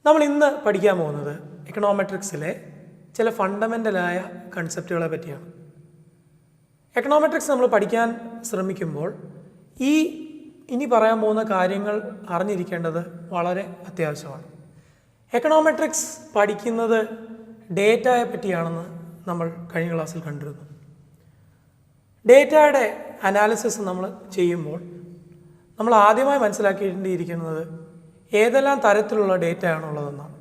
നമ്മൾ ഇന്ന് പഠിക്കാൻ പോകുന്നത് എക്കണോമെട്രിക്സിലെ ചില ഫണ്ടമെൻ്റലായ കൺസെപ്റ്റുകളെ പറ്റിയാണ്. എക്കണോമെട്രിക്സ് നമ്മൾ പഠിക്കാൻ ശ്രമിക്കുമ്പോൾ ഇനി പറയാൻ പോകുന്ന കാര്യങ്ങൾ അറിഞ്ഞിരിക്കേണ്ടത് വളരെ അത്യാവശ്യമാണ്. എക്കണോമെട്രിക്സ് പഠിക്കുന്നത് ഡേറ്റയെ പറ്റിയാണെന്ന് നമ്മൾ കഴിഞ്ഞ ക്ലാസ്സിൽ കണ്ടിരുന്നു. ഡേറ്റയുടെ അനാലിസിസ് നമ്മൾ ചെയ്യുമ്പോൾ നമ്മൾ ആദ്യമായി മനസ്സിലാക്കേണ്ടിയിരിക്കുന്നത് ഏതെല്ലാം തരത്തിലുള്ള ഡേറ്റയാണുള്ളതെന്നാണ്.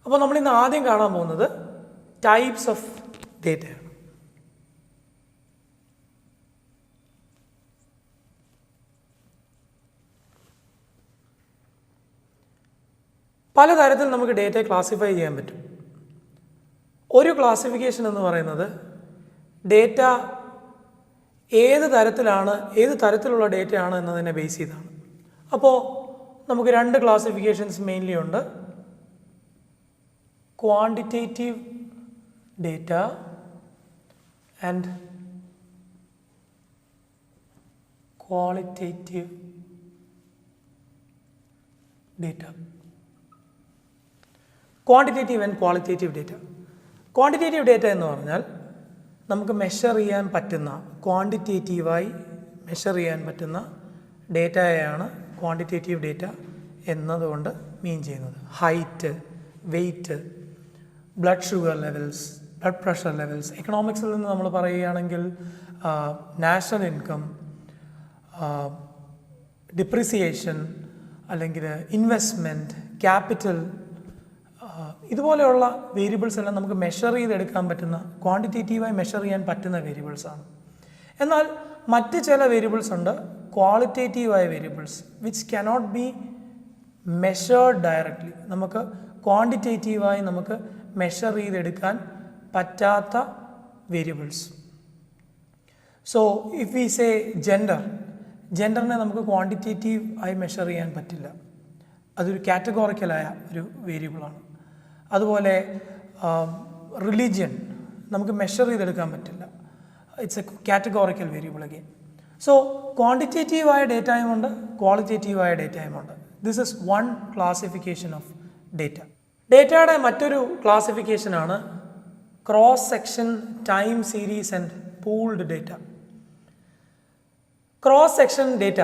അപ്പോൾ നമ്മളിന്ന് ആദ്യം കാണാൻ പോകുന്നത് ടൈപ്സ് ഓഫ് ഡേറ്റയാണ്. പലതരത്തിൽ നമുക്ക് ഡേറ്റയെ ക്ലാസിഫൈ ചെയ്യാൻ പറ്റും. ഒരു ക്ലാസിഫിക്കേഷൻ എന്ന് പറയുന്നത് ഡേറ്റ ഏത് തരത്തിലുള്ള ഡേറ്റയാണ് എന്നതിനെ ബേസ് ചെയ്താണ്. അപ്പോൾ നമുക്ക് രണ്ട് ക്ലാസിഫിക്കേഷൻസ് മെയിൻലി ഉണ്ട്. Quantitative data and qualitative data. Quantitative and qualitative data. Quantitative data എന്ന് പറഞ്ഞാൽ നമുക്ക് മെഷർ ചെയ്യാൻ പറ്റുന്ന, ക്വാണ്ടിറ്റേറ്റീവായി മെഷർ ചെയ്യാൻ പറ്റുന്ന ഡേറ്റയാണ് ക്വാണ്ടിറ്റേറ്റീവ് ഡേറ്റ എന്നതുകൊണ്ട് മീൻ ചെയ്യുന്നത്. Height, weight, blood sugar levels, blood pressure levels. എക്കണോമിക്സിൽ നിന്ന് നമ്മൾ പറയുകയാണെങ്കിൽ നാഷണൽ ഇൻകം, ഡിപ്രിസിയേഷൻ, അല്ലെങ്കിൽ ഇൻവെസ്റ്റ്മെൻറ്റ്, ക്യാപിറ്റൽ, ഇതുപോലെയുള്ള വേരിയബിൾസ് എല്ലാം നമുക്ക് മെഷർ ചെയ്തെടുക്കാൻ പറ്റുന്ന, ക്വാണ്ടിറ്റേറ്റീവായി മെഷർ ചെയ്യാൻ പറ്റുന്ന വേരിയബിൾസാണ്. എന്നാൽ മറ്റ് ചില വേരിയബിൾസ് ഉണ്ട്, ക്വാളിറ്റേറ്റീവായ variables which cannot be measured directly. നമുക്ക് ക്വാണ്ടിറ്റേറ്റീവായി നമുക്ക് മെഷർ ചെയ്തെടുക്കാൻ പറ്റാത്ത variables. So if we say ജെൻഡറിനെ നമുക്ക് ക്വാണ്ടിറ്റേറ്റീവ് ആയി മെഷർ ചെയ്യാൻ പറ്റില്ല. അതൊരു കാറ്റഗോറിക്കലായ ഒരു വേരിയബിളാണ്. അതുപോലെ റിലീജിയൻ നമുക്ക് മെഷർ ചെയ്തെടുക്കാൻ പറ്റില്ല. It's a categorical variable again. So ക്വാണ്ടിറ്റേറ്റീവായ ഡേറ്റയുമുണ്ട്, ക്വാളിറ്റേറ്റീവായ ഡേറ്റയുമുണ്ട്. This is one classification of data. ഡേറ്റയുടെ മറ്റൊരു ക്ലാസിഫിക്കേഷനാണ് cross section, time series and pooled data. Cross section data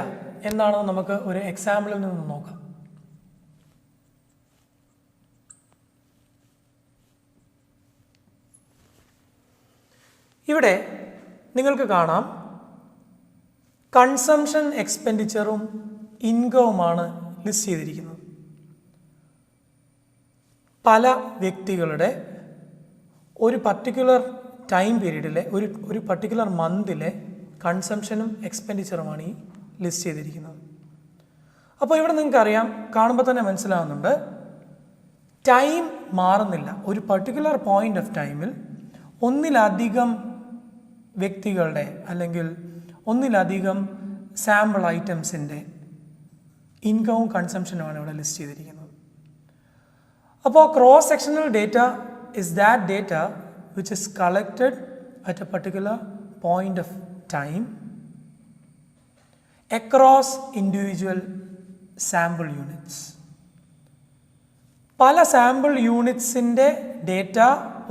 എന്താണെന്ന് നമുക്ക് ഒരു എക്സാമ്പിളിൽ നിന്ന് നോക്കാം. ഇവിടെ നിങ്ങൾക്ക് കാണാം കൺസംഷൻ എക്സ്പെൻഡിച്ചറും ഇൻകവുമാണ് ലിസ്റ്റ് ചെയ്തിരിക്കുന്നത്. പല വ്യക്തികളുടെ ഒരു പർട്ടിക്കുലർ ടൈം പീരീഡിലെ ഒരു പർട്ടിക്കുലർ മന്തിലെ കൺസംഷനും എക്സ്പെൻഡിച്ചറുമാണ് ഈ ലിസ്റ്റ് ചെയ്തിരിക്കുന്നത്. അപ്പോൾ ഇവിടെ നിങ്ങൾക്കറിയാം, കാണുമ്പോൾ തന്നെ മനസ്സിലാവുന്നുണ്ട്, ടൈം മാറുന്നില്ല. ഒരു പർട്ടിക്കുലർ പോയിന്റ് ഓഫ് ടൈമിൽ ഒന്നിലധികം വ്യക്തികളുടെ അല്ലെങ്കിൽ ഒന്നിലധികം സാമ്പിൾ ഐറ്റംസിൻ്റെ ഇൻകവും കൺസംഷനുമാണ് ഇവിടെ ലിസ്റ്റ് ചെയ്തിരിക്കുന്നത്. അപ്പോൾ cross sectional data is that data which is collected at A particular point of time across individual sample units. പല സാമ്പിൾ യൂണിറ്റ്സിൻ്റെ ഡേറ്റ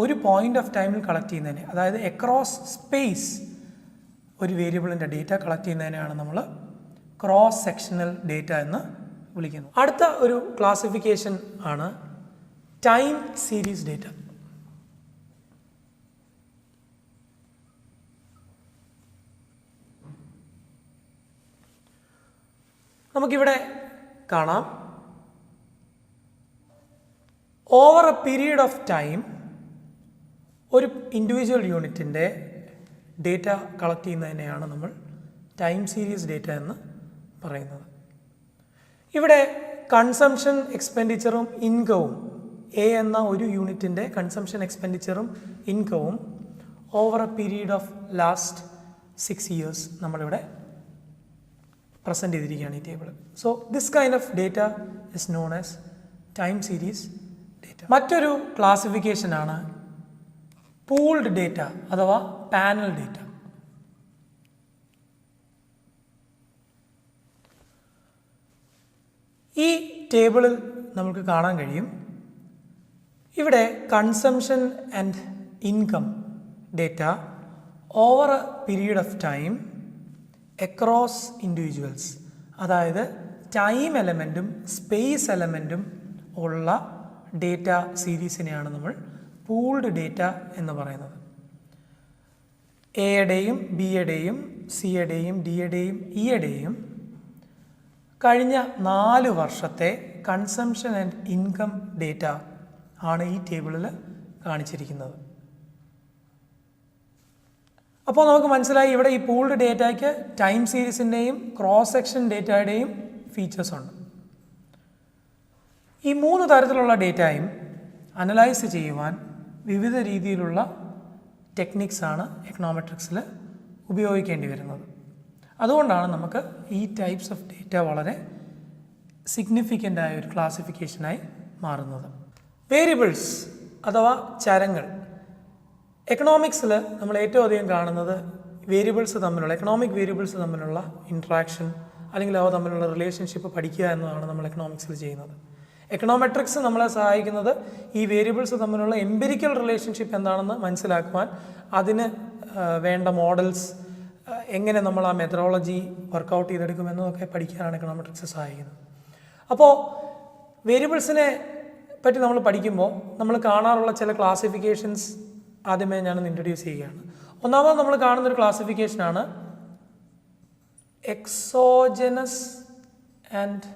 ഒരു പോയിന്റ് ഓഫ് ടൈമിൽ കളക്ട് ചെയ്യുന്നതിനെ, അതായത് അക്രോസ് സ്പേസ് ഒരു വേരിയബിളിൻ്റെ ഡേറ്റ കളക്ട് ചെയ്യുന്നതിനെയാണ് നമ്മൾ ക്രോസ് സെക്ഷണൽ ഡേറ്റ എന്ന് വിളിക്കുന്നത്. അടുത്ത ഒരു ക്ലാസിഫിക്കേഷൻ ആണ് ടൈം സീരീസ് ഡേറ്റ. നമുക്കിവിടെ കാണാം, over a period of time ഒരു ഇൻഡിവിജ്വൽ യൂണിറ്റിൻ്റെ ഡേറ്റ കളക്ട് ചെയ്യുന്നതിനെയാണ് നമ്മൾ ടൈം സീരീസ് ഡേറ്റ എന്ന് പറയുന്നത്. ഇവിടെ കൺസംഷൻ എക്സ്പെൻഡിച്ചറും ഇൻകവും, എ എന്ന ഒരു യൂണിറ്റിൻ്റെ കൺസംഷൻ എക്സ്പെൻഡിച്ചറും ഇൻകവും over a period of last 6 years നമ്മളിവിടെ പ്രസൻറ്റ് ചെയ്തിരിക്കുകയാണ് ഈ table. So this kind of data is known as time series data. മറ്റൊരു ക്ലാസിഫിക്കേഷനാണ് പൂൾഡ് ഡേറ്റ അഥവാ പാനൽ ഡേറ്റ. ഈ ടേബിളിൽ നമുക്ക് കാണാൻ കഴിയും. ഇവിടെ consumption and income data over a period of time across individuals, അതായത് ടൈം എലമെൻറ്റും സ്പേസ് എലമെൻറ്റും ഉള്ള ഡേറ്റ സീരീസിനെയാണ് നമ്മൾ പൂൾഡ് ഡേറ്റ എന്ന് പറയുന്നത്. എയുടെയും ബിയുടെയും സിയുടെയും ഡിയുടെയും ഇയുടെയും കഴിഞ്ഞ 4 വർഷത്തെ കൺസംഷൻ ആൻഡ് ഇൻകം ഡേറ്റ ആണ് ഈ ടേബിളിൽ കാണിച്ചിരിക്കുന്നത്. അപ്പോൾ നമുക്ക് മനസ്സിലായി ഇവിടെ ഈ പൂൾഡ് ഡേറ്റയ്ക്ക് ടൈം സീരീസിൻ്റെയും ക്രോസ് സെക്ഷൻ ഡേറ്റയുടെയും ഫീച്ചേഴ്സ് ഉണ്ട്. ഈ 3 തരത്തിലുള്ള ഡേറ്റയും അനലൈസ് ചെയ്യുവാൻ വിവിധ രീതിയിലുള്ള ടെക്നിക്സാണ് എക്കണോമെട്രിക്സിൽ ഉപയോഗിക്കേണ്ടി വരുന്നത്. അതുകൊണ്ടാണ് നമുക്ക് ഈ ടൈപ്സ് ഓഫ് ഡേറ്റ വളരെ സിഗ്നിഫിക്കൻ്റ് ആയ ഒരു ക്ലാസിഫിക്കേഷനായി മാറുന്നത്. വേരിയബിൾസ് അഥവാ ചരങ്ങൾ. എക്കണോമിക്സിൽ നമ്മൾ ഏറ്റവും അധികം കാണുന്നത് വേരിയബിൾസ് തമ്മിലുള്ള എക്കണോമിക് വേരിയബിൾസ് തമ്മിലുള്ള ഇൻട്രാക്ഷൻ അല്ലെങ്കിൽ അവ തമ്മിലുള്ള റിലേഷൻഷിപ്പ് പഠിക്കുക എന്നതാണ് നമ്മൾ എക്കണോമിക്സിൽ ചെയ്യുന്നത്. എക്കണോമെട്രിക്സ് നമ്മളെ സഹായിക്കുന്നത് ഈ വേരിയബിൾസ് തമ്മിലുള്ള എംപിരിക്കൽ റിലേഷൻഷിപ്പ് എന്താണെന്ന് മനസ്സിലാക്കുവാൻ, അതിന് വേണ്ട മോഡൽസ് എങ്ങനെ നമ്മൾ ആ മെത്തഡോളജി വർക്കൗട്ട് ചെയ്തെടുക്കുമെന്നതൊക്കെ പഠിക്കാനാണ് എക്കണോമെട്രിക്സ് സഹായിക്കുന്നത്. അപ്പോൾ വേരിയബിൾസിനെ പറ്റി നമ്മൾ പഠിക്കുമ്പോൾ നമ്മൾ കാണാറുള്ള ചില ക്ലാസിഫിക്കേഷൻസ് ആദ്യമേ ഞാനൊന്ന് ഇൻട്രൊഡ്യൂസ് ചെയ്യുകയാണ്. ഒന്നാമത് നമ്മൾ കാണുന്നൊരു ക്ലാസിഫിക്കേഷനാണ് exogenous and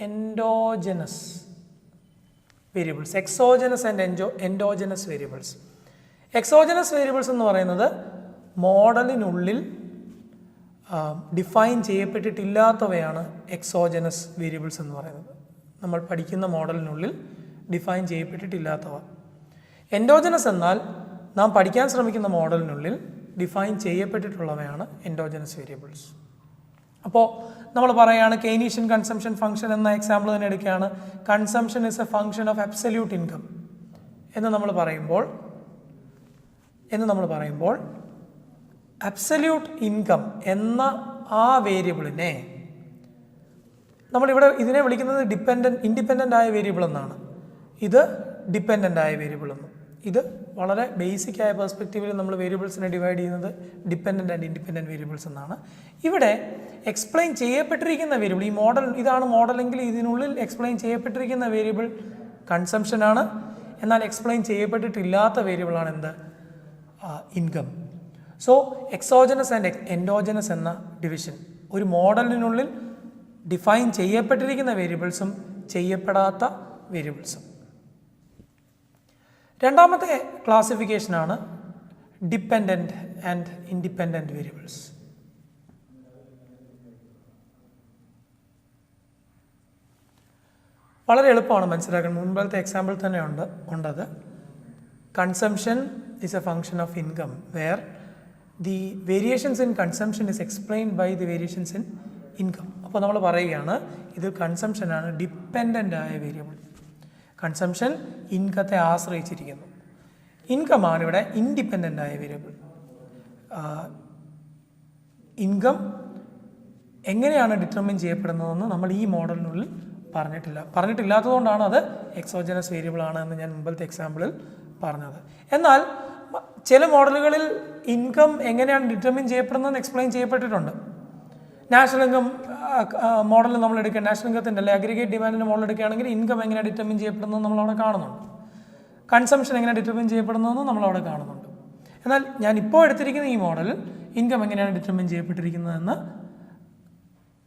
endogenous variables. Exogenous and endogenous variables. Exogenous variables എന്ന് പറയുന്നത് മോഡലിനുള്ളിൽ ഡിഫൈൻ ചെയ്യപ്പെട്ടിട്ടില്ലാത്തവയാണ് എക്സോജനസ് വേരിയബിൾസ് എന്ന് പറയുന്നത്. നമ്മൾ പഠിക്കുന്ന മോഡലിനുള്ളിൽ ഡിഫൈൻ ചെയ്യപ്പെട്ടിട്ടില്ലാത്തവ. എൻഡോജനസ് എന്നാൽ നാം പഠിക്കാൻ ശ്രമിക്കുന്ന മോഡലിനുള്ളിൽ ഡിഫൈൻ ചെയ്യപ്പെട്ടിട്ടുള്ളവയാണ് എൻഡോജനസ് വേരിയബിൾസ്. അപ്പോൾ നമ്മൾ പറയുകയാണ് കെയ്നീഷ്യൻ കൺസംഷൻ ഫംഗ്ഷൻ എന്ന എക്സാമ്പിൾ തന്നെ എടുക്കുകയാണ്. Consumption is A function of absolute income എന്ന് നമ്മൾ പറയുമ്പോൾ അബ്സല്യൂട്ട് ഇൻകം എന്ന ആ വേരിയബിളിനെ നമ്മളിവിടെ ഇതിനെ വിളിക്കുന്നത് ഇൻഡിപെൻഡൻ്റ് ആയ വേരിയബിൾ എന്നാണ്. ഇത് ഡിപ്പെൻഡൻ്റ് ആയ വേരിയബിൾ എന്നും. ഇത് വളരെ ബേസിക് ആയ പെർസ്പെക്റ്റീവിൽ നമ്മൾ വേരിയബിൾസിനെ ഡിവൈഡ് ചെയ്യുന്നത് ഡിപ്പെൻഡൻ്റ് ആൻഡ് ഇൻഡിപെൻഡൻറ്റ് വേരിയബിൾസ് എന്നാണ്. ഇവിടെ എക്സ്പ്ലെയിൻ ചെയ്യപ്പെട്ടിരിക്കുന്ന വേരിയബിൾ, ഈ മോഡൽ ഇതാണ് മോഡലെങ്കിൽ ഇതിനുള്ളിൽ എക്സ്പ്ലെയിൻ ചെയ്യപ്പെട്ടിരിക്കുന്ന വേരിയബിൾ കൺസംഷനാണ്. എന്നാൽ എക്സ്പ്ലെയിൻ ചെയ്യപ്പെട്ടിട്ടില്ലാത്ത വേരിയബിളാണ് എന്ത്? Income. So exogenous and endogenous എന്ന ഡിവിഷൻ ഒരു മോഡലിനുള്ളിൽ ഡിഫൈൻ ചെയ്യപ്പെട്ടിരിക്കുന്ന വേരിയബിൾസും ചെയ്യപ്പെടാത്ത വേരിയബിൾസും. രണ്ടാമത്തെ ക്ലാസിഫിക്കേഷനാണ് ഡിപ്പെൻഡൻറ്റ് ആൻഡ് ഇൻഡിപെൻഡൻറ്റ് വേരിയബിൾസ്. വളരെ എളുപ്പമാണ് മനസ്സിലാക്കാൻ. മുൻപത്തെ എക്സാമ്പിൾ തന്നെ ഉണ്ടത്. Consumption is a function of income where the variations in consumption is explained by the variations in income. അപ്പോൾ നമ്മൾ പറയുകയാണ് ഇത് കൺസംഷനാണ് ഡിപ്പെൻഡൻ്റ് ആയ വേരിയബിൾ. കൺസംഷൻ ഇൻകത്തെ ആശ്രയിച്ചിരിക്കുന്നു. ഇൻകമാണ് ഇവിടെ ഇൻഡിപെൻഡൻ്റ് ആയ വേരിയബിൾ. ഇൻകം എങ്ങനെയാണ് ഡിറ്റർമിൻ ചെയ്യപ്പെടുന്നതെന്ന് നമ്മൾ ഈ മോഡലിനുള്ളിൽ പറഞ്ഞിട്ടില്ലാത്തതുകൊണ്ടാണ് അത് എക്സോജനസ് വേരിയബിൾ ആണ് എന്ന് ഞാൻ മുമ്പത്തെ എക്സാമ്പിളിൽ പറഞ്ഞത്. എന്നാൽ ചില മോഡലുകളിൽ ഇൻകം എങ്ങനെയാണ് ഡിറ്റർമിൻ ചെയ്യപ്പെടുന്നതെന്ന് എക്സ്പ്ലെയിൻ ചെയ്യപ്പെട്ടിട്ടുണ്ട്. നാഷണൽ ഇൻകം മോഡൽ നമ്മൾ എടുക്കുക, നാഷണൽ ഇൻകത്തിൻ്റെ അല്ലെ അഗ്രിഗേറ്റ് ഡിമാൻഡിൻ്റെ മോഡൽ എടുക്കുകയാണെങ്കിൽ ഇൻകം എങ്ങനെ ഡിറ്റർമിൻ ചെയ്യപ്പെടുന്നത് നമ്മളവിടെ കാണുന്നുണ്ട്. കൺസംഷൻ എങ്ങനെ ഡിറ്റർമിൻ ചെയ്യപ്പെടുന്നതെന്ന് നമ്മളവിടെ കാണുന്നുണ്ട്. എന്നാൽ ഞാൻ ഇപ്പോൾ എടുത്തിരിക്കുന്ന ഈ മോഡലിൽ ഇൻകം എങ്ങനെയാണ് ഡിറ്റർമിൻ ചെയ്യപ്പെട്ടിരിക്കുന്നത്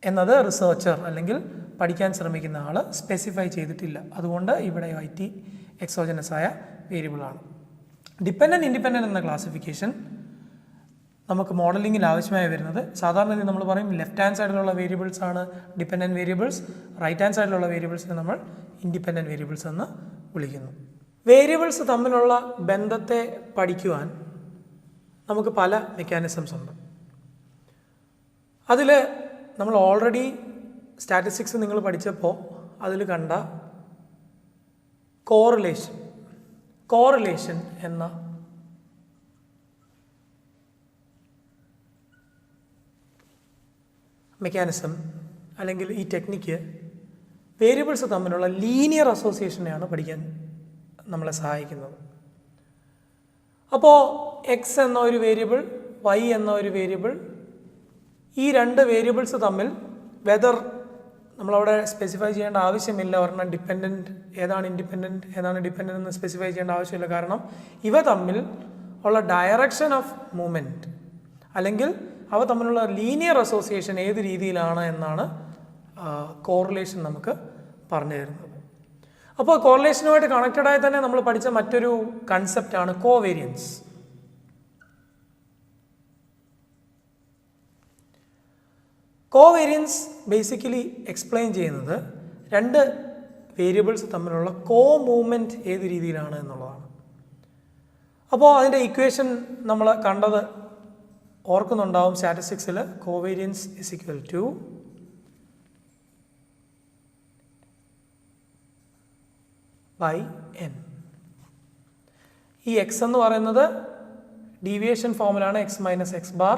എന്നത് റിസർച്ചർ അല്ലെങ്കിൽ പഠിക്കാൻ ശ്രമിക്കുന്ന ആൾ സ്പെസിഫൈ ചെയ്തിട്ടില്ല. അതുകൊണ്ട് ഇവിടെ IT എക്സോജനസ് ആയ വേരിയബിളാണ്. ഡിപ്പെൻഡൻറ്റ് ഇൻഡിപെൻഡൻറ്റ് എന്ന ക്ലാസിഫിക്കേഷൻ നമുക്ക് മോഡലിങ്ങിൽ ആവശ്യമായി വരുന്നത് സാധാരണ നമ്മൾ പറയും ലെഫ്റ്റ് ഹാൻഡ് സൈഡിലുള്ള വേരിയബിൾസ് ആണ് ഡിപ്പെൻഡൻറ്റ് വേരിയബിൾസ്, റൈറ്റ് ഹാൻഡ് സൈഡിലുള്ള വേരിയബിൾസിനെ നമ്മൾ ഇൻഡിപെൻഡൻറ്റ് വേരിയബിൾസ് എന്ന് വിളിക്കുന്നു. വേരിയബിൾസ് തമ്മിലുള്ള ബന്ധത്തെ പഠിക്കുവാൻ നമുക്ക് പല മെക്കാനിസംസ് ഉണ്ട്. അതിൽ നമ്മൾ ഓൾറെഡി സ്റ്റാറ്റിസ്റ്റിക്സ് നിങ്ങൾ പഠിച്ചപ്പോൾ അതിൽ കണ്ട കോറിലേഷൻ എന്ന മെക്കാനിസം അല്ലെങ്കിൽ ഈ ടെക്നിക്ക് വേരിയബിൾസ് തമ്മിലുള്ള ലീനിയർ അസോസിയേഷനെയാണ് പഠിക്കാൻ നമ്മളെ സഹായിക്കുന്നത്. അപ്പോൾ എക്സ് എന്ന ഒരു വേരിയബിൾ, വൈ എന്ന ഒരു വേരിയബിൾ, ഈ രണ്ട് വേരിയബിൾസ് തമ്മിൽ വെദർ നമ്മളവിടെ സ്പെസിഫൈ ചെയ്യേണ്ട ആവശ്യമില്ല. ഒരെണ്ണം ഡിപ്പെൻഡൻറ്റ്, ഏതാണ് ഇൻഡിപെൻഡൻറ്റ്, ഏതാണ് ഡിപ്പെൻഡൻ്റ് എന്ന് സ്പെസിഫൈ ചെയ്യേണ്ട ആവശ്യമില്ല. കാരണം ഇവ തമ്മിൽ ഉള്ള ഡയറക്ഷൻ ഓഫ് മൂവ്മെൻറ്റ് അല്ലെങ്കിൽ അവ തമ്മിലുള്ള ലീനിയർ അസോസിയേഷൻ ഏത് രീതിയിലാണ് എന്നാണ് കോറിലേഷൻ നമുക്ക് പറഞ്ഞു തരുന്നത്. അപ്പോൾ കോറിലേഷനുമായിട്ട് കണക്റ്റഡായി തന്നെ നമ്മൾ പഠിച്ച മറ്റൊരു കൺസെപ്റ്റാണ് കോവേരിയൻസ്. കോവേരിയൻസ് ബേസിക്കലി എക്സ്പ്ലെയിൻ ചെയ്യുന്നത് രണ്ട് വേരിയബിൾസ് തമ്മിലുള്ള മൂവ്മെൻറ്റ് ഏത് രീതിയിലാണ് എന്നുള്ളതാണ്. അപ്പോൾ അതിൻ്റെ ഇക്വേഷൻ നമ്മൾ കണ്ടത് ഓർക്കുന്നുണ്ടാവും സ്റ്റാറ്റിസ്റ്റിക്സിൽ. Covariance is equal to by N. ഈ എക്സ് എന്ന് പറയുന്നത് ഡീവിയേഷൻ ഫോമിലാണ് X minus X bar.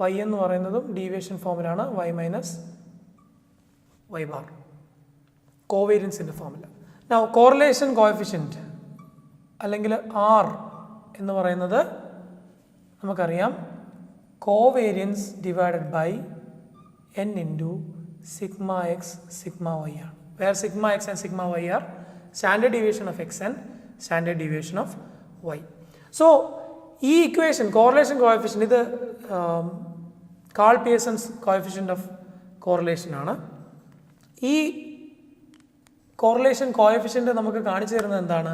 Y എന്ന് പറയുന്നതും ഡീവിയേഷൻ ഫോമിലാണ് വൈ മൈനസ് വൈ ബാർ, കോവേരിയൻസിൻ്റെ ഫോമില. നൗ കോറിലേഷൻ കോഎഫിഷ്യൻറ്റ് അല്ലെങ്കിൽ ആർ എന്ന് പറയുന്നത് നമുക്കറിയാം covariance divided by N into sigma X sigma Y ആണ്. Where sigma X and sigma Y are standard deviation of X and standard deviation of Y. So ഈ equation correlation coefficient ഇത് Karl Pearson's coefficient of correlation ആണ്. ഈ correlation coefficient നമുക്ക് കാണിച്ചു തരുന്നത് എന്താണ്?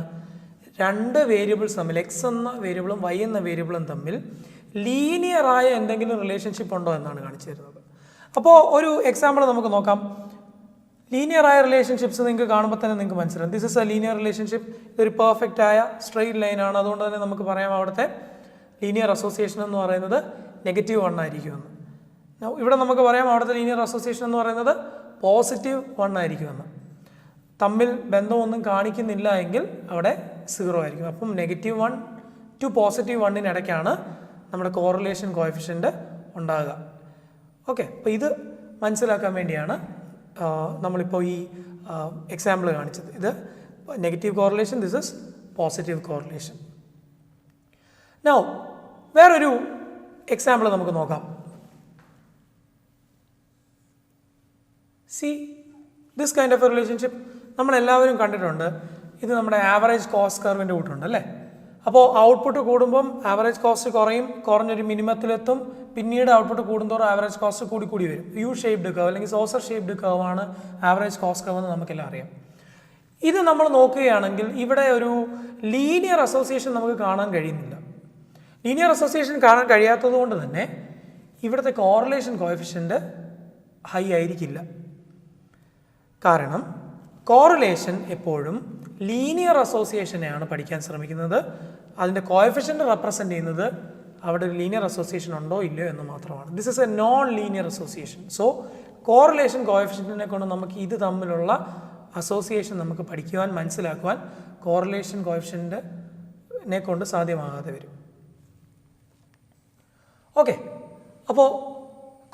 രണ്ട് വേരിയബിൾസ് തമ്മിൽ എക്സ് എന്ന വേരിയബിളും വൈ എന്ന വേരിയബിളും തമ്മിൽ ലീനിയറായ എന്തെങ്കിലും റിലേഷൻഷിപ്പ് ഉണ്ടോ എന്നാണ് കാണിച്ചു തരുന്നത്. അപ്പോൾ ഒരു എക്സാമ്പിൾ നമുക്ക് നോക്കാം. ലീനിയറായ റിലേഷൻഷിപ്സ് നിങ്ങൾക്ക് കാണുമ്പോൾ തന്നെ നിങ്ങൾക്ക് മനസ്സിലാവും. This is A linear relationship. ഇതൊരു പെർഫെക്റ്റ് ആയ സ്ട്രെയിറ്റ് ലൈനാണ്. അതുകൊണ്ട് തന്നെ നമുക്ക് പറയാം അവിടുത്തെ ലീനിയർ അസോസിയേഷൻ എന്ന് പറയുന്നത് -1 ആയിരിക്കുമെന്ന്. ഇവിടെ നമുക്ക് പറയാം അവിടുത്തെ ലീനിയർ അസോസിയേഷൻ എന്ന് പറയുന്നത് +1 ആയിരിക്കുമെന്ന്. തമ്മിൽ ബന്ധമൊന്നും കാണിക്കുന്നില്ല എങ്കിൽ അവിടെ 0 ആയിരിക്കും. അപ്പം -1 to +1 ഇടയ്ക്കാണ് നമ്മുടെ കോറിലേഷൻ കോഎഫിഷ്യൻ്റ് ഉണ്ടാകുക. ഓക്കെ, അപ്പോൾ ഇത് മനസ്സിലാക്കാൻ വേണ്ടിയാണ് നമ്മളിപ്പോൾ ഈ എക്സാമ്പിൾ കാണിച്ചത്. ഇത് negative correlation, this is positive correlation. Now വേറൊരു എക്സാമ്പിൾ നമുക്ക് നോക്കാം. See this kind of A relationship നമ്മളെല്ലാവരും കണ്ടിട്ടുണ്ട്. ഇത് നമ്മുടെ ആവറേജ് കോസ്റ്റ് കർവിൻ്റെ കൂട്ടുണ്ട് അല്ലേ? അപ്പോൾ ഔട്ട്പുട്ട് കൂടുമ്പം ആവറേജ് കോസ്റ്റ് കുറയും, കുറഞ്ഞൊരു മിനിമത്തിലെത്തും. പിന്നീട് ഔട്ട്പുട്ട് കൂടുന്തോറും ആവറേജ് കോസ്റ്റ് കൂടി വരും. യു ഷേപ്ഡ് കർവ് അല്ലെങ്കിൽ സോസർ ഷേപ്ഡ് കർവ് ആണ് ആവറേജ് കോസ്റ്റ് കർവ് എന്ന് നമുക്കെല്ലാം അറിയാം. ഇത് നമ്മൾ നോക്കുകയാണെങ്കിൽ ഇവിടെ ഒരു ലീനിയർ അസോസിയേഷൻ നമുക്ക് കാണാൻ കഴിയുന്നില്ല. ലീനിയർ അസോസിയേഷൻ കാണാൻ കഴിയാത്തത് കൊണ്ട് തന്നെ ഇവിടുത്തെ കോറിലേഷൻ കോഎഫിഷ്യൻ്റ് ഹൈ ആയിരിക്കില്ല. കാരണം കോറിലേഷൻ എപ്പോഴും ലീനിയർ അസോസിയേഷനെയാണ് പഠിക്കാൻ ശ്രമിക്കുന്നത്. അതിൻ്റെ കോഎഫിഷ്യൻ്റ് റെപ്രസെൻ്റ് ചെയ്യുന്നത് അവിടെ ഒരു ലീനിയർ അസോസിയേഷൻ ഉണ്ടോ ഇല്ലയോ എന്ന് മാത്രമാണ്. This is a non linear association. So correlation കോഎഫിഷ്യൻറ്റിനെ കൊണ്ട് നമുക്ക് ഇത് തമ്മിലുള്ള അസോസിയേഷൻ നമുക്ക് പഠിക്കുവാൻ, മനസ്സിലാക്കുവാൻ കോറിലേഷൻ കോഎഫിഷ്യൻറ്റിനെ കൊണ്ട് സാധ്യമാകാതെ വരും. ഓക്കെ, അപ്പോൾ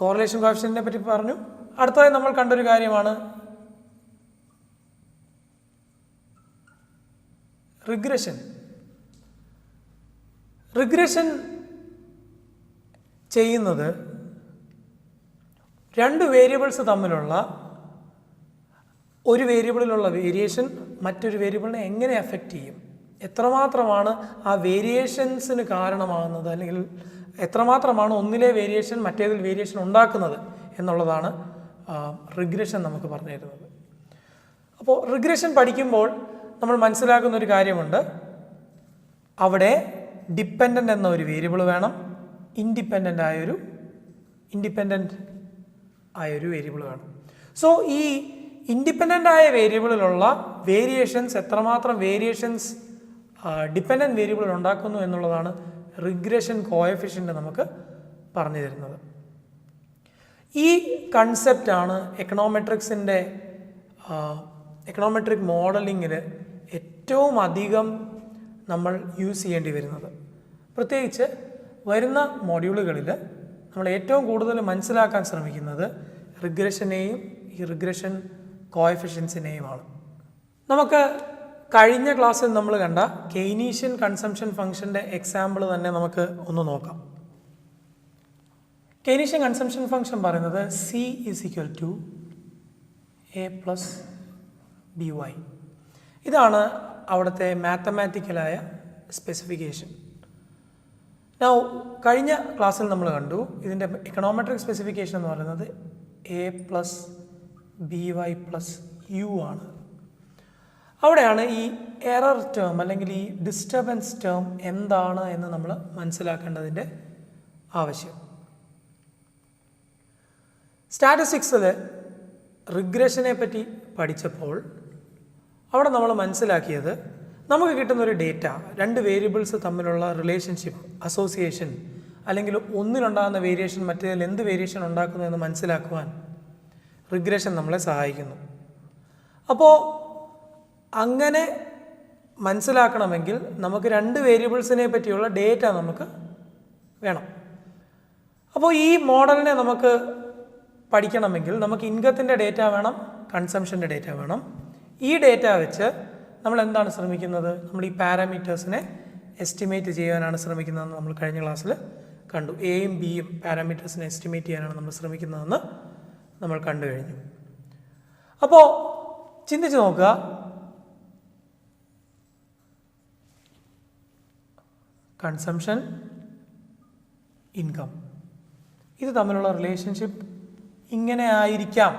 കോറിലേഷൻ കോഎഫിഷ്യൻറ്റിനെ പറ്റി പറഞ്ഞു. അടുത്തതായി നമ്മൾ കണ്ടൊരു കാര്യമാണ് റിഗ്രഷൻ. റിഗ്രഷൻ ചെയ്യുന്നത് രണ്ട് വേരിയബിൾസ് തമ്മിലുള്ള ഒരു വേരിയബിളിലുള്ള വേരിയേഷൻ മറ്റൊരു വേരിയബിളിനെ എങ്ങനെ അഫക്റ്റ് ചെയ്യും, എത്രമാത്രമാണ് ആ വേരിയേഷൻസിന് കാരണമാകുന്നത്, അല്ലെങ്കിൽ എത്രമാത്രമാണ് ഒന്നിലെ വേരിയേഷൻ മറ്റേതിൽ വേരിയേഷൻ ഉണ്ടാക്കുന്നത് എന്നുള്ളതാണ് റിഗ്രഷൻ നമുക്ക് പറഞ്ഞു തരുന്നത്. അപ്പോൾ റിഗ്രഷൻ പഠിക്കുമ്പോൾ നമ്മൾ മനസ്സിലാക്കുന്ന ഒരു കാര്യമുണ്ട്. അവിടെ ഡിപ്പെൻഡൻ്റ് എന്ന ഒരു വേരിയബിൾ വേണം, ഇൻഡിപെൻഡൻ്റ് ആയൊരു വേരിയബിൾ വേണം. സോ ഈ ഇൻഡിപെൻഡൻ്റ് ആയ വേരിയബിളിലുള്ള വേരിയേഷൻസ് എത്രമാത്രം വേരിയേഷൻസ് ഡിപ്പെൻഡൻറ്റ് വേരിയബിൾ ഉണ്ടാക്കുന്നു എന്നുള്ളതാണ് റിഗ്രഷൻ കോഎഫിഷ്യൻ്റ് നമുക്ക് പറഞ്ഞു തരുന്നത്. ഈ കൺസെപ്റ്റാണ് എക്കണോമെട്രിക് മോഡലിങ്ങിൽ ഏറ്റവും അധികം നമ്മൾ യൂസ് ചെയ്യേണ്ടി വരുന്നത്. പ്രത്യേകിച്ച് വരുന്ന മോഡ്യൂളുകളിൽ നമ്മൾ ഏറ്റവും കൂടുതൽ മനസ്സിലാക്കാൻ ശ്രമിക്കുന്നത് റിഗ്രഷനെയും ഈ റിഗ്രഷൻ കോഎഫിഷ്യൻസിനെയുമാണ്. നമുക്ക് കഴിഞ്ഞ ക്ലാസ്സിൽ നമ്മൾ കണ്ട കെയ്നീഷ്യൻ കൺസംഷൻ ഫംഗ്ഷൻ്റെ എക്സാമ്പിൾ തന്നെ നമുക്ക് ഒന്ന് നോക്കാം. കെയ്നീഷ്യൻ കൺസംഷൻ ഫംഗ്ഷൻ പറയുന്നത് C = A + by. ഇതാണ് അവിടുത്തെ മാത്തമാറ്റിക്കലായ സ്പെസിഫിക്കേഷൻ. നൗ കഴിഞ്ഞ ക്ലാസ്സിൽ നമ്മൾ കണ്ടു ഇതിൻ്റെ എക്കണോമെട്രിക് സ്പെസിഫിക്കേഷൻ എന്ന് പറയുന്നത് A + by + u ആണ്. അവിടെയാണ് ഈ എറർ ടേം അല്ലെങ്കിൽ ഈ ഡിസ്റ്റർബൻസ് ടേം എന്താണ് എന്ന് നമ്മൾ മനസ്സിലാക്കേണ്ടതിൻ്റെ ആവശ്യം. സ്റ്റാറ്റിസ്റ്റിക്സിൽ റിഗ്രഷനെ പറ്റി പഠിച്ചപ്പോൾ അവിടെ നമ്മൾ മനസ്സിലാക്കിയത് നമുക്ക് കിട്ടുന്നൊരു ഡേറ്റ, രണ്ട് വേരിയബിൾസ് തമ്മിലുള്ള റിലേഷൻഷിപ്പ്, അസോസിയേഷൻ അല്ലെങ്കിൽ ഒന്നിലുണ്ടാകുന്ന വേരിയേഷൻ മറ്റേതിൽ എന്ത് വേരിയേഷൻ ഉണ്ടാക്കുന്നു എന്ന് മനസ്സിലാക്കുവാൻ റിഗ്രഷൻ നമ്മളെ സഹായിക്കുന്നു. അപ്പോൾ അങ്ങനെ മനസ്സിലാക്കണമെങ്കിൽ നമുക്ക് രണ്ട് വേരിയബിൾസിനെ പറ്റിയുള്ള ഡേറ്റ നമുക്ക് വേണം. അപ്പോൾ ഈ മോഡലിനെ നമുക്ക് പഠിക്കണമെങ്കിൽ നമുക്ക് ഇൻകത്തിൻ്റെ ഡേറ്റ വേണം, കൺസംഷൻ്റെ ഡേറ്റ വേണം. ഈ ഡേറ്റ വെച്ച് നമ്മൾ എന്താണ് ശ്രമിക്കുന്നത്? നമ്മൾ ഈ പാരാമീറ്റേഴ്സിനെ എസ്റ്റിമേറ്റ് ചെയ്യാനാണ് ശ്രമിക്കുന്നതെന്ന് നമ്മൾ കഴിഞ്ഞ ക്ലാസ്സിൽ കണ്ടു. എയും ബിയും പാരാമീറ്റേഴ്സിനെ എസ്റ്റിമേറ്റ് ചെയ്യാനാണ് നമ്മൾ ശ്രമിക്കുന്നതെന്ന് നമ്മൾ കണ്ടു കഴിഞ്ഞു. അപ്പോൾ ചിന്തിച്ച് നോക്കുക, കൺസംഷൻ, ഇൻകം, ഇത് തമ്മിലുള്ള റിലേഷൻഷിപ്പ് ഇങ്ങനെ ആയിരിക്കാം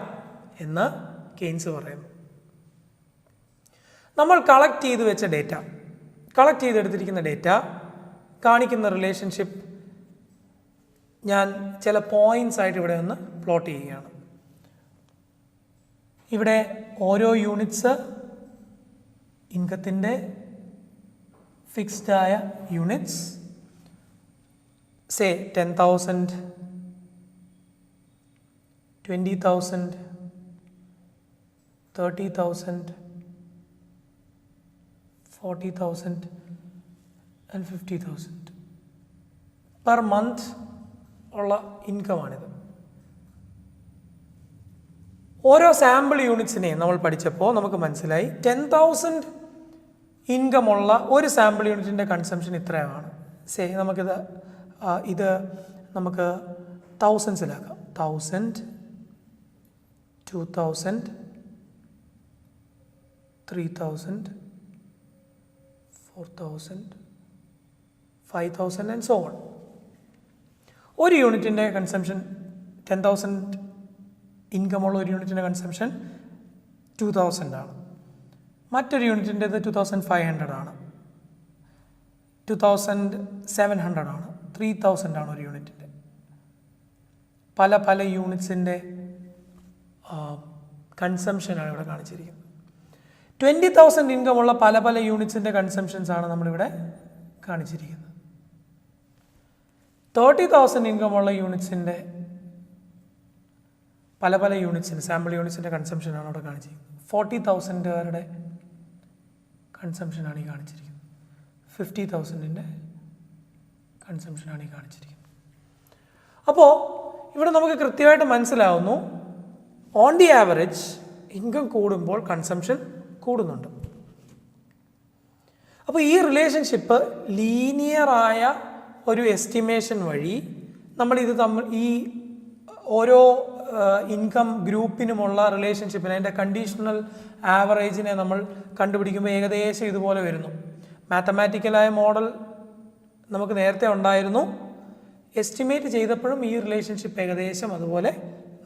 എന്ന് കെയ്ൻസ് പറയുന്നു. നമ്മൾ കളക്ട് ചെയ്തെടുത്തിരിക്കുന്ന ഡേറ്റ കാണിക്കുന്ന റിലേഷൻഷിപ്പ് ഞാൻ ചില പോയിൻറ്റ്സ് ആയിട്ട് ഇവിടെ ഒന്ന് പ്ലോട്ട് ചെയ്യുകയാണ്. ഇവിടെ ഓരോ യൂണിറ്റ്സ് ഇൻകത്തിൻ്റെ ഫിക്സ്ഡ് ആയ units, say 10,000, 20,000, 30,000, 40,000 and 50,000 per month ഉള്ള ഇൻകമാണിത്. ഓരോ സാമ്പിൾ യൂണിറ്റ്സിനെയും നമ്മൾ പഠിച്ചപ്പോൾ നമുക്ക് മനസ്സിലായി 10,000 ഇൻകമുള്ള ഒരു സാമ്പിൾ യൂണിറ്റിൻ്റെ കൺസംഷൻ ഇത്രയാണ്. സേ നമുക്കിത് നമുക്ക് തൗസൻഡ്സിലാക്കാം. 1,000, 2,000, 3,000, 4,000, 5,000 and so on. ഒരു യൂണിറ്റിൻ്റെ കൺസംഷൻ 10,000 ഇൻകമുള്ള ഒരു യൂണിറ്റിൻ്റെ കൺസംഷൻ 2,000 ആണ്. മറ്റൊരു യൂണിറ്റിൻ്റെത് 2,500 ആണ്, 2,700 ആണ്, 3,000 ആണ് ഒരു യൂണിറ്റിൻ്റെ. പല പല യൂണിറ്റ്സിൻ്റെ കൺസംഷനാണ് ഇവിടെ കാണിച്ചിരിക്കുന്നത്. 20,000 ഇൻകമുള്ള പല പല യൂണിറ്റ്സിൻ്റെ കൺസംഷൻസ് ആണ് നമ്മളിവിടെ കാണിച്ചിരിക്കുന്നത്. 30,000 ഇൻകമുള്ള യൂണിറ്റ്സിൻ്റെ പല പല യൂണിറ്റ്സിൻ്റെ സാമ്പിൾ യൂണിറ്റ്സിൻ്റെ കൺസംഷനാണ് അവിടെ കാണിച്ചിരിക്കുന്നത്. 40,000 കൺസംഷനാണ് ഈ കാണിച്ചിരിക്കുന്നത്. 50,000 കൺസംഷനാണ് ഈ കാണിച്ചിരിക്കുന്നത്. അപ്പോൾ ഇവിടെ നമുക്ക് കൃത്യമായിട്ട് മനസ്സിലാവുന്നു, ഓൺ ദി ആവറേജ് ഇൻകം കൂടുമ്പോൾ കൺസംഷൻ കൂടുന്നുണ്ട്. അപ്പോൾ ഈ റിലേഷൻഷിപ്പ് ലീനിയറായ ഒരു എസ്റ്റിമേഷൻ വഴി നമ്മളിത് ഈ ഓരോ ഇൻകം ഗ്രൂപ്പിനുമുള്ള റിലേഷൻഷിപ്പിനെ, അതിൻ്റെ കണ്ടീഷണൽ ആവറേജിനെ നമ്മൾ കണ്ടുപിടിക്കുമ്പോൾ ഏകദേശം ഇതുപോലെ വരുന്നു. മാത്തമാറ്റിക്കലായ മോഡൽ നമുക്ക് നേരത്തെ ഉണ്ടായിരുന്നു, എസ്റ്റിമേറ്റ് ചെയ്തപ്പോഴും ഈ റിലേഷൻഷിപ്പ് ഏകദേശം അതുപോലെ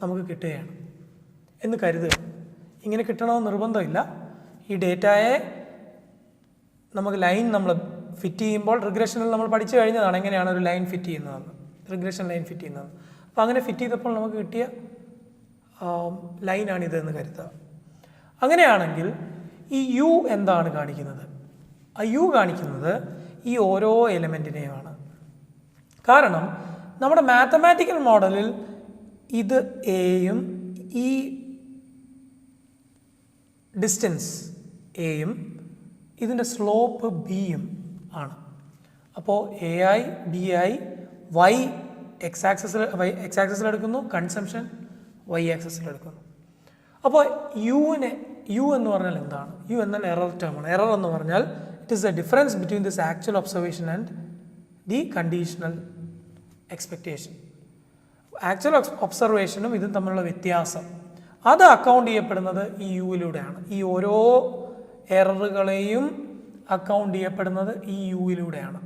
നമുക്ക് കിട്ടുകയാണ് എന്ന് കരുതുക. ഇങ്ങനെ കിട്ടണമെന്ന് നിർബന്ധമില്ല. ഈ ഡേറ്റയെ നമുക്ക് ലൈൻ നമ്മൾ ഫിറ്റ് ചെയ്യുമ്പോൾ, റിഗ്രഷനിൽ നമ്മൾ പഠിച്ചു കഴിഞ്ഞതാണ് എങ്ങനെയാണ് ഒരു ലൈൻ ഫിറ്റ് ചെയ്യുന്നതെന്ന്, റിഗ്രഷൻ ലൈൻ ഫിറ്റ് ചെയ്യുന്നത്. അപ്പോൾ അങ്ങനെ ഫിറ്റ് ചെയ്തപ്പോൾ നമുക്ക് കിട്ടിയ ലൈനാണിതെന്ന് കരുതുക. അങ്ങനെയാണെങ്കിൽ ഈ യു എന്താണ് കാണിക്കുന്നത്? ആ യു കാണിക്കുന്നത് ഈ ഓരോ എലമെൻറ്റിനെയുമാണ്. കാരണം നമ്മുടെ മാത്തമാറ്റിക്കൽ മോഡലിൽ ഇത് എയും ഈ ഡിസ്റ്റൻസ് എയും ഇതിൻ്റെ സ്ലോപ്പ് ബിയും ആണ്. അപ്പോൾ A I B I Y X ആക്സസിൽ എടുക്കുന്നു, കൺസംഷൻ വൈ ആക്സസിൽ എടുക്കുന്നു. അപ്പോൾ യു എന്ന് പറഞ്ഞാൽ എന്താണ്? യു എന്നാൽ എറർ ടേമാണ്. എറർ എന്ന് പറഞ്ഞാൽ it is the difference between this actual observation and the conditional expectation. Actual ഒബ്സർവേഷനും ഇതും തമ്മിലുള്ള വ്യത്യാസം അത് അക്കൗണ്ട് ചെയ്യപ്പെടുന്നത് ഈ യുവിലൂടെയാണ്. ഈ ഓരോ എററുകളെയും അക്കൗണ്ട് ചെയ്യപ്പെടുന്നത് ഈ യുവിലൂടെയാണ്.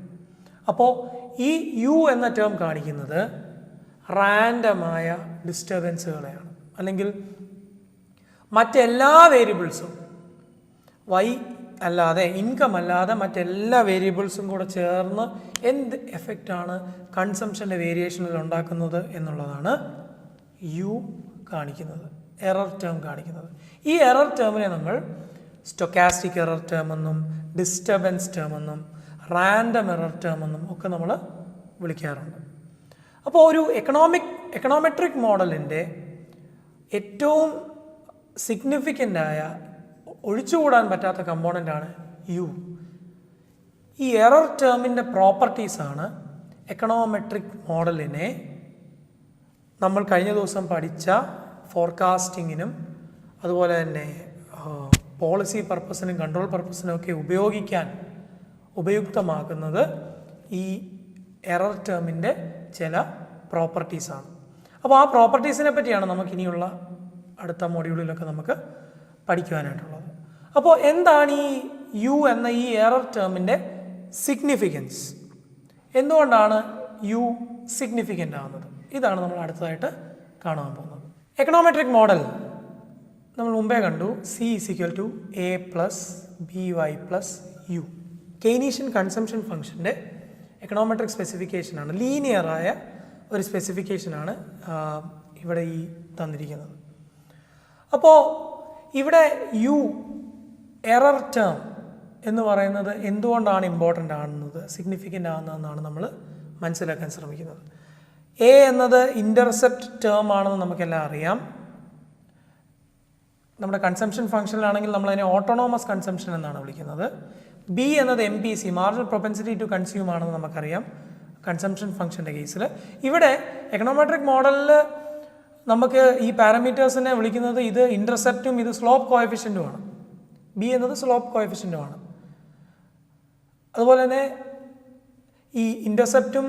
അപ്പോൾ ഈ യു എന്ന ടേം കാണിക്കുന്നത് റാൻഡമായ ഡിസ്റ്റർബൻസുകളെയാണ്. അല്ലെങ്കിൽ മറ്റെല്ലാ വേരിയബിൾസും വൈ അല്ലാതെ, ഇൻകം അല്ലാതെ മറ്റെല്ലാ വേരിയബിൾസും കൂടെ ചേർന്ന് എന്ത് എഫക്റ്റാണ് കൺസംഷൻ്റെ വേരിയേഷനിൽ ഉണ്ടാക്കുന്നത് എന്നുള്ളതാണ് യു കാണിക്കുന്നത്, എറർ ടേം കാണിക്കുന്നത്. ഈ എറർ ടേമിനെ നമ്മൾ സ്റ്റൊക്കാസ്റ്റിക് എറർ ടേം എന്നും ഡിസ്റ്റർബൻസ് ടേം എന്നും റാൻഡം എറർ ടേം എന്നും ഒക്കെ നമ്മൾ വിളിക്കാറുണ്ട്. അപ്പോൾ ഒരു എക്കണോമെട്രിക് മോഡലിൻ്റെ ഏറ്റവും സിഗ്നിഫിക്കൻ്റായ ഒഴിച്ചുകൂടാൻ പറ്റാത്ത കമ്പോണൻ്റാണ് യു. ഈ എറർ ടേമിൻ്റെ പ്രോപ്പർട്ടീസാണ് എക്കണോമെട്രിക് മോഡലിനെ നമ്മൾ കഴിഞ്ഞ ദിവസം പഠിച്ച ഫോർകാസ്റ്റിങ്ങിനും അതുപോലെ തന്നെ പോളിസി പർപ്പസിനും കൺട്രോൾ പർപ്പസിനും ഒക്കെ ഉപയോഗിക്കാൻ ഉപയുക്തമാക്കുന്നത് ഈ എറർ ടേമിൻ്റെ ചില പ്രോപ്പർട്ടീസാണ്. അപ്പോൾ ആ പ്രോപ്പർട്ടീസിനെ പറ്റിയാണ് നമുക്കിനിയുള്ള അടുത്ത മൊഡ്യൂളിലൊക്കെ നമുക്ക് പഠിക്കുവാനായിട്ടുള്ളത്. അപ്പോൾ എന്താണ് ഈ യു എന്ന ഈ എറർ ടേമിൻ്റെ സിഗ്നിഫിക്കൻസ്? എന്തുകൊണ്ടാണ് യു സിഗ്നിഫിക്കൻ്റ് ആവുന്നത്? ഇതാണ് നമ്മൾ അടുത്തതായിട്ട് കാണാൻ പോകുന്നത്. എക്കണോമെട്രിക് മോഡൽ നമ്മൾ മുമ്പേ കണ്ടു. C = a + by + u. Keynesian consumption ഫംഗ്ഷൻ്റെ എക്കണോമെട്രിക് സ്പെസിഫിക്കേഷനാണ്, ലീനിയറായ ഒരു സ്പെസിഫിക്കേഷനാണ് ഇവിടെ ഈ തന്നിരിക്കുന്നത്. അപ്പോൾ ഇവിടെ യു എറർ ടേം എന്ന് പറയുന്നത് എന്തുകൊണ്ടാണ് ഇമ്പോർട്ടൻ്റ് ആകുന്നത്, സിഗ്നിഫിക്കൻ്റ് ആകുന്നതെന്നാണ് നമ്മൾ മനസ്സിലാക്കാൻ ശ്രമിക്കുന്നത്. എ എന്നത് ഇൻ്റർസെപ്റ്റ് ടേം ആണെന്ന് നമുക്കെല്ലാം അറിയാം. നമ്മുടെ കൺസംഷൻ ഫംഗ്ഷനിലാണെങ്കിൽ നമ്മളതിനെ ഓട്ടോണോമസ് കൺസംഷൻ എന്നാണ് വിളിക്കുന്നത്. ബി എന്നത് MPC, marginal propensity to consume ആണെന്ന് നമുക്കറിയാം കൺസംഷൻ ഫംഗ്ഷൻ്റെ കേസിൽ. ഇവിടെ എക്കണോമെട്രിക് മോഡലിൽ നമുക്ക് ഈ പാരാമീറ്റേഴ്സിനെ വിളിക്കുന്നത് ഇത് ഇൻ്റർസെപ്റ്റും ഇത് സ്ലോപ്പ് കോഎഫിഷ്യൻറ്റുമാണ്. ബി എന്നത് സ്ലോപ്പ് കോഎഫിഷ്യൻറ്റുമാണ്. അതുപോലെ തന്നെ ഈ ഇൻ്റർസെപ്റ്റും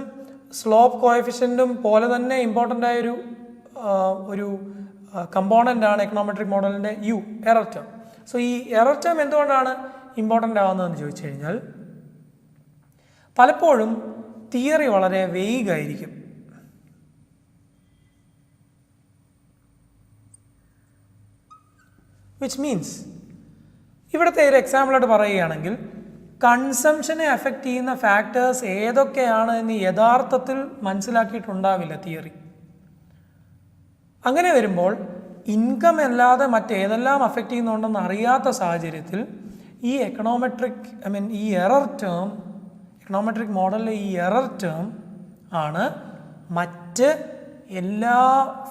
സ്ലോപ്പ് കോഎഫിഷ്യൻറ്റും പോലെ തന്നെ ഇമ്പോർട്ടൻ്റ് ആയ ഒരു കമ്പോണൻ്റ് ആണ് എക്കണോമെട്രിക് മോഡലിൻ്റെ യു, എറർ ടേം. സോ ഈ എറർ ടേം എന്തുകൊണ്ടാണ് ഇമ്പോർട്ടൻ്റ് ആവുന്നതെന്ന് ചോദിച്ചു കഴിഞ്ഞാൽ പലപ്പോഴും തിയറി വളരെ വെയ്ഗായിരിക്കും. വിച്ച് മീൻസ് ഇവിടുത്തെ ഒരു എക്സാമ്പിളായിട്ട് പറയുകയാണെങ്കിൽ കൺസംഷനെ അഫക്റ്റ് ചെയ്യുന്ന ഫാക്ടേഴ്സ് ഏതൊക്കെയാണ് എന്ന് യഥാർത്ഥത്തിൽ മനസ്സിലാക്കിയിട്ടുണ്ടാവില്ല തിയറി. അങ്ങനെ വരുമ്പോൾ ഇൻകം അല്ലാതെ മറ്റേതെല്ലാം അഫക്റ്റ് ചെയ്യുന്നുണ്ടെന്ന് അറിയാത്ത സാഹചര്യത്തിൽ ഈ ഈ എറർ ടേം, എക്കണോമെട്രിക് മോഡലിലെ ഈ എറർ ടേം ആണ് മറ്റ് എല്ലാ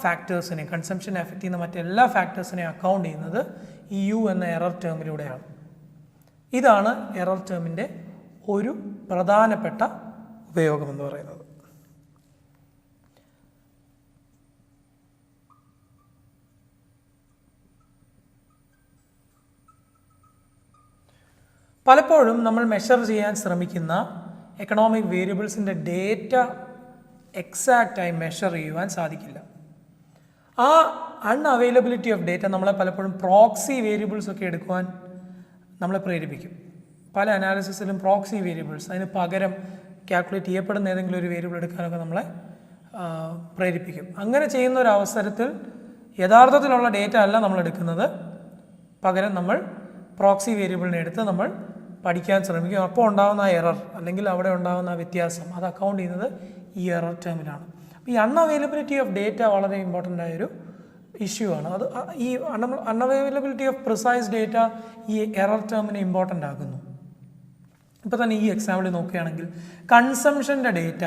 ഫാക്ടേഴ്സിനെയും, കൺസംഷനെ അഫക്റ്റ് ചെയ്യുന്ന മറ്റെല്ലാ ഫാക്ടേഴ്സിനെയും അക്കൗണ്ട് ചെയ്യുന്നത് ഈ യു എന്ന എറർ ടേമിലൂടെയാണ്. ഇതാണ് എറർ ടേമിൻ്റെ ഒരു പ്രധാനപ്പെട്ട ഉപയോഗം എന്ന് പറയുന്നത്. പലപ്പോഴും നമ്മൾ മെഷർ ചെയ്യാൻ ശ്രമിക്കുന്ന എക്കണോമിക് വേരിയബിൾസിൻ്റെ ഡേറ്റ എക്സാക്റ്റായി മെഷർ ചെയ്യുവാൻ സാധിക്കില്ല. ആ അൺഅവൈലബിലിറ്റി ഓഫ് ഡേറ്റ നമ്മളെ പലപ്പോഴും പ്രോക്സി വേരിയബിൾസ് ഒക്കെ എടുക്കുവാൻ നമ്മളെ പ്രേരിപ്പിക്കും. പല അനാലിസിസിലും പ്രോക്സി വേരിയബിൾസ്, അതിന് പകരം കാൽക്കുലേറ്റ് ചെയ്യപ്പെടുന്ന ഏതെങ്കിലും ഒരു വേരിയബിൾ എടുക്കാനൊക്കെ നമ്മളെ പ്രേരിപ്പിക്കും. അങ്ങനെ ചെയ്യുന്ന ഒരു അവസരത്തിൽ യഥാർത്ഥത്തിലുള്ള ഡേറ്റ അല്ല നമ്മൾ എടുക്കുന്നത്, പകരം നമ്മൾ പ്രോക്സി വേരിയബിളിനെ എടുത്ത് നമ്മൾ പഠിക്കാൻ ശ്രമിക്കും. അപ്പോൾ ഉണ്ടാകുന്ന എറർ അല്ലെങ്കിൽ അവിടെ ഉണ്ടാകുന്ന വ്യത്യാസം അത് അക്കൗണ്ട് ചെയ്യുന്നത് ഈ എറർ ടേമിലാണ്. അപ്പോൾ ഈ അൺഅവൈലബിലിറ്റി ഓഫ് ഡേറ്റ വളരെ ഇമ്പോർട്ടൻ്റ് ആയൊരു ഇഷ്യൂ ആണ്. അത് ഈ അൺഅവൈലബിലിറ്റി ഓഫ് പ്രിസൈസ് ഡേറ്റ ഈ എറർ ടേമിനെ ഇമ്പോർട്ടൻ്റ് ആക്കുന്നു. ഇപ്പോൾ തന്നെ ഈ എക്സാമ്പിൾ നോക്കുകയാണെങ്കിൽ കൺസംഷൻ്റെ ഡേറ്റ,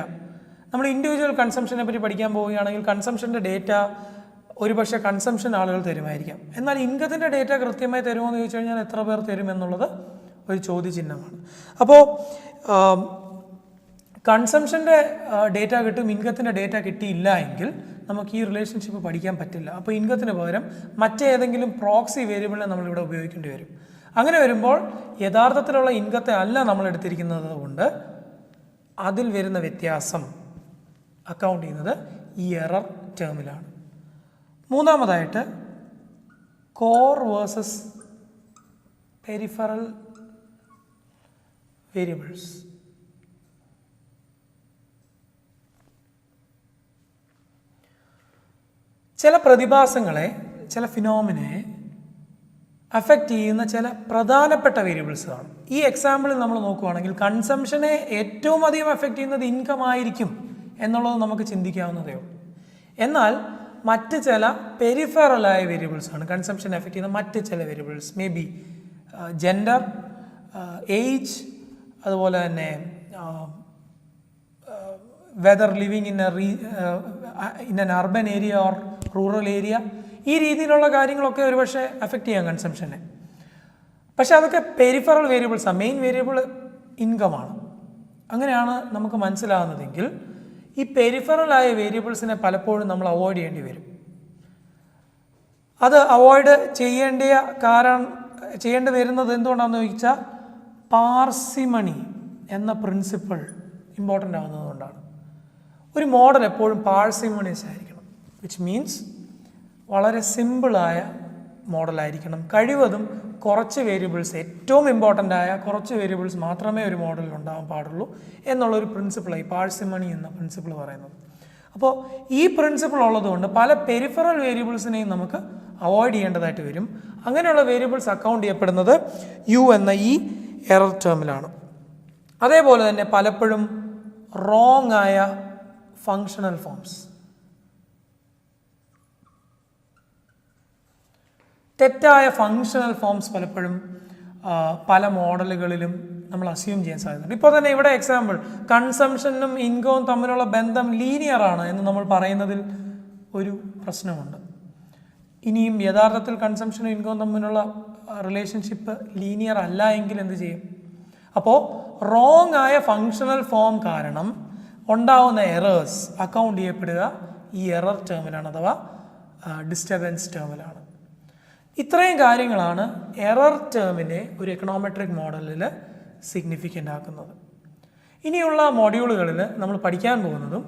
നമ്മൾ ഇൻഡിവിജ്വൽ കൺസംഷനെ പറ്റി പഠിക്കാൻ പോവുകയാണെങ്കിൽ കൺസംഷൻ്റെ ഡേറ്റ ഒരുപക്ഷെ കൺസംഷൻ ആളുകൾ തരുമായിരിക്കാം. എന്നാൽ ഇൻകത്തിൻ്റെ ഡേറ്റ കൃത്യമായി തരുമോ എന്ന് ചോദിച്ചു കഴിഞ്ഞാൽ എത്ര പേർ തരുമെന്നുള്ളത് ഒരു ചോദ്യചിഹ്നമാണ്. അപ്പോൾ കൺസംഷൻ്റെ ഡേറ്റ കിട്ടും, ഇൻകത്തിൻ്റെ ഡേറ്റ കിട്ടിയില്ല എങ്കിൽ നമുക്ക് ഈ റിലേഷൻഷിപ്പ് പഠിക്കാൻ പറ്റില്ല. അപ്പോൾ ഇൻകത്തിന് പകരം മറ്റേതെങ്കിലും പ്രോക്സി വേരിയബിളിനെ നമ്മളിവിടെ ഉപയോഗിക്കേണ്ടി വരും. അങ്ങനെ വരുമ്പോൾ യഥാർത്ഥത്തിലുള്ള ഇൻകത്തെ അല്ല നമ്മൾ എടുത്തിരിക്കുന്നത് കൊണ്ട് അതിൽ വരുന്ന വ്യത്യാസം അക്കൗണ്ട് ചെയ്യുന്നത് ഈ എറർ ടേമിലാണ്. മൂന്നാമതായിട്ട് കോർ വേഴ്സസ് പെരിഫറൽ വേരിയബിൾസ്. ചില പ്രതിഭാസങ്ങളെ, ചില ഫിനോമിനയെ അഫക്റ്റ് ചെയ്യുന്ന ചില പ്രധാനപ്പെട്ട വേരിയബിൾസാണ്. ഈ എക്സാമ്പിളിൽ നമ്മൾ നോക്കുകയാണെങ്കിൽ കൺസംഷനെ ഏറ്റവും അധികം അഫക്റ്റ് ചെയ്യുന്നത് ഇൻകം ആയിരിക്കും എന്നുള്ളത് നമുക്ക് ചിന്തിക്കാവുന്നതേ ഉള്ളൂ. എന്നാൽ മറ്റ് ചില പെരിഫറലായ വേരിയബിൾസാണ് കൺസംഷൻ എഫക്റ്റ് ചെയ്യുന്ന മറ്റ് ചില variables. May be gender, age, അതുപോലെ തന്നെ whether living in an urban area or rural area. ഈ രീതിയിലുള്ള കാര്യങ്ങളൊക്കെ ഒരുപക്ഷെ അഫക്റ്റ് ചെയ്യാം കൺസംഷനെ. പക്ഷെ അതൊക്കെ പെരിഫറൽ വേരിയബിൾസാണ്. മെയിൻ വേരിയബിൾ ഇൻകമാണ്. അങ്ങനെയാണ് നമുക്ക് മനസ്സിലാകുന്നതെങ്കിൽ ഈ പെരിഫറലായ വേരിയബിൾസിനെ പലപ്പോഴും നമ്മൾ അവോയ്ഡ് ചെയ്യേണ്ടി വരും. അത് അവോയ്ഡ് ചെയ്യേണ്ടി വരുന്നത് എന്തുകൊണ്ടാണെന്ന് ചോദിച്ചാൽ പാർസിമണി എന്ന പ്രിൻസിപ്പിൾ ഇമ്പോർട്ടൻ്റ് ആവുന്നതുകൊണ്ടാണ്. ഒരു മോഡൽ എപ്പോഴും പാർസിമണിയസ് ആയിരിക്കണം, വിച്ച് മീൻസ് വളരെ സിമ്പിളായ മോഡലായിരിക്കണം. കഴിവതും കുറച്ച് വേരിയബിൾസ്, ഏറ്റവും ഇമ്പോർട്ടൻ്റ് ആയ കുറച്ച് വേരിയബിൾസ് മാത്രമേ ഒരു മോഡലിൽ ഉണ്ടാകാൻ പാടുള്ളൂ എന്നുള്ളൊരു പ്രിൻസിപ്പിളായി പാർസിമണി എന്ന പ്രിൻസിപ്പിൾ പറയുന്നത്. അപ്പോൾ ഈ പ്രിൻസിപ്പിൾ ഉള്ളതുകൊണ്ട് പല പെരിഫറൽ വേരിയബിൾസിനെയും നമുക്ക് അവോയ്ഡ് ചെയ്യേണ്ടതായിട്ട് വരും. അങ്ങനെയുള്ള വേരിയബിൾസ് അക്കൗണ്ട് ചെയ്യപ്പെടുന്നത് യു എന്ന ഈ എറർ ടേമിലാണ്. അതേപോലെ തന്നെ പലപ്പോഴും റോങ് ആയ ഫങ്ഷണൽ ഫോംസ്, തെറ്റായ ഫങ്ഷണൽ ഫോംസ് പലപ്പോഴും പല മോഡലുകളിലും നമ്മൾ അസ്യൂം ചെയ്യാൻ സാധ്യതയുണ്ട്. ഇപ്പോൾ തന്നെ ഇവിടെ എക്സാമ്പിൾ, കൺസംഷനും ഇൻകവും തമ്മിലുള്ള ബന്ധം ലീനിയർ ആണ് എന്ന് നമ്മൾ പറയുന്നതിൽ ഒരു പ്രശ്നമുണ്ട്. ഇനിയും യഥാർത്ഥത്തിൽ കൺസംഷനും ഇൻകവും തമ്മിലുള്ള റിലേഷൻഷിപ്പ് ലീനിയർ അല്ല എങ്കിൽ എന്ത് ചെയ്യും? അപ്പോൾ റോങ് ആയ ഫങ്ഷണൽ ഫോം കാരണം ഉണ്ടാവുന്ന എറേഴ്സ് അക്കൗണ്ട് ചെയ്യപ്പെടുക ഈ എറർ ടേമിലാണ്, അഥവാ ഡിസ്റ്റർബൻസ് ടേമിലാണ്. ഇത്രയും കാര്യങ്ങളാണ് എറർ ടേമിനെ ഒരു എക്കണോമെട്രിക് മോഡലിൽ സിഗ്നിഫിക്കൻ്റ് ആക്കുന്നത്. ഇനിയുള്ള മോഡ്യൂളുകളിൽ നമ്മൾ പഠിക്കാൻ പോകുന്നതും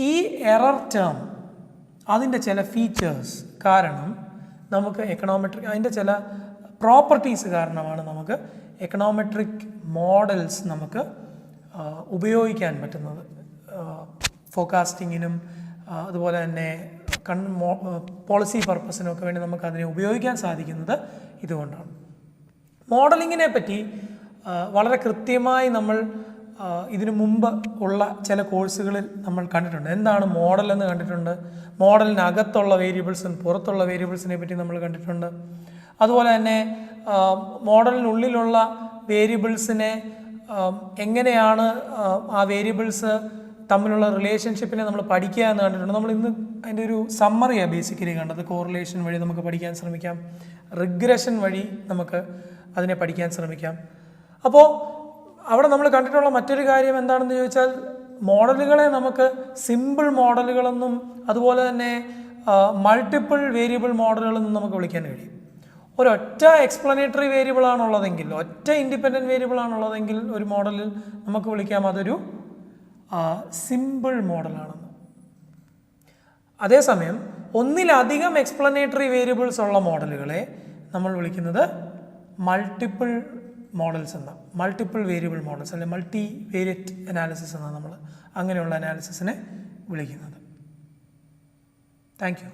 ഈ എറർ ടേം, അതിൻ്റെ ചില ഫീച്ചേഴ്സ് കാരണം നമുക്ക് അതിൻ്റെ ചില പ്രോപ്പർട്ടീസ് കാരണമാണ് നമുക്ക് എക്കണോമെട്രിക് മോഡൽസ് നമുക്ക് ഉപയോഗിക്കാൻ പറ്റുന്നത്. ഫോർകാസ്റ്റിങ്ങിനും അതുപോലെ തന്നെ പോളിസി പർപ്പസിനൊക്കെ വേണ്ടി നമുക്ക് അതിനെ ഉപയോഗിക്കാൻ സാധിക്കുന്നത് ഇതുകൊണ്ടാണ്. മോഡലിങ്ങിനെ പറ്റി വളരെ കൃത്യമായി നമ്മൾ ഇതിനു മുമ്പ് ഉള്ള ചില കോഴ്സുകളിൽ നമ്മൾ കണ്ടിട്ടുണ്ട്. എന്താണ് മോഡൽ എന്ന് കണ്ടിട്ടുണ്ട്. മോഡലിനകത്തുള്ള വേരിയബിൾസും പുറത്തുള്ള വേരിയബിൾസിനെ പറ്റി നമ്മൾ കണ്ടിട്ടുണ്ട്. അതുപോലെ തന്നെ മോഡലിനുള്ളിലുള്ള വേരിയബിൾസിനെ എങ്ങനെയാണ് ആ വേരിയബിൾസ് തമ്മിലുള്ള റിലേഷൻഷിപ്പിനെ നമ്മൾ പഠിക്കുക എന്ന് കണ്ടിട്ടുണ്ട്. നമ്മൾ ഇന്ന് അതിൻ്റെ ഒരു സമ്മറിയാണ് ബേസിക്കലി കണ്ടത്. കോറിലേഷൻ വഴി നമുക്ക് പഠിക്കാൻ ശ്രമിക്കാം, റിഗ്രഷൻ വഴി നമുക്ക് അതിനെ പഠിക്കാൻ ശ്രമിക്കാം. അപ്പോൾ അവിടെ നമ്മൾ കണ്ടിട്ടുള്ള മറ്റൊരു കാര്യം എന്താണെന്ന് ചോദിച്ചാൽ, മോഡലുകളെ നമുക്ക് സിമ്പിൾ മോഡലുകളെന്നും അതുപോലെ തന്നെ മൾട്ടിപ്പിൾ വേരിയബിൾ മോഡലുകളെന്നും നമുക്ക് വിളിക്കാൻ കഴിയും. ഒരൊറ്റ എക്സ്പ്ലനേറ്ററി വേരിയബിൾ ആണുള്ളതെങ്കിൽ, ഒറ്റ ഇൻഡിപെൻഡൻറ്റ് വേരിയബിൾ ആണുള്ളതെങ്കിൽ ഒരു മോഡലിൽ നമുക്ക് വിളിക്കാം അതൊരു സിമ്പിൾ മോഡലാണെന്ന്. അതേസമയം ഒന്നിലധികം എക്സ്പ്ലനേറ്ററി വേരിയബിൾസ് ഉള്ള മോഡലുകളെ നമ്മൾ വിളിക്കുന്നത് മൾട്ടിപ്പിൾ മോഡൽസ് എന്ന, മൾട്ടിപ്പിൾ വേരിയബിൾ മോഡൽസ് അല്ലെങ്കിൽ മൾട്ടി വേരിയറ്റ് അനാലിസിസ് എന്നാണ് നമ്മൾ അങ്ങനെയുള്ള അനാലിസിസിനെ വിളിക്കുന്നത്. Thank you.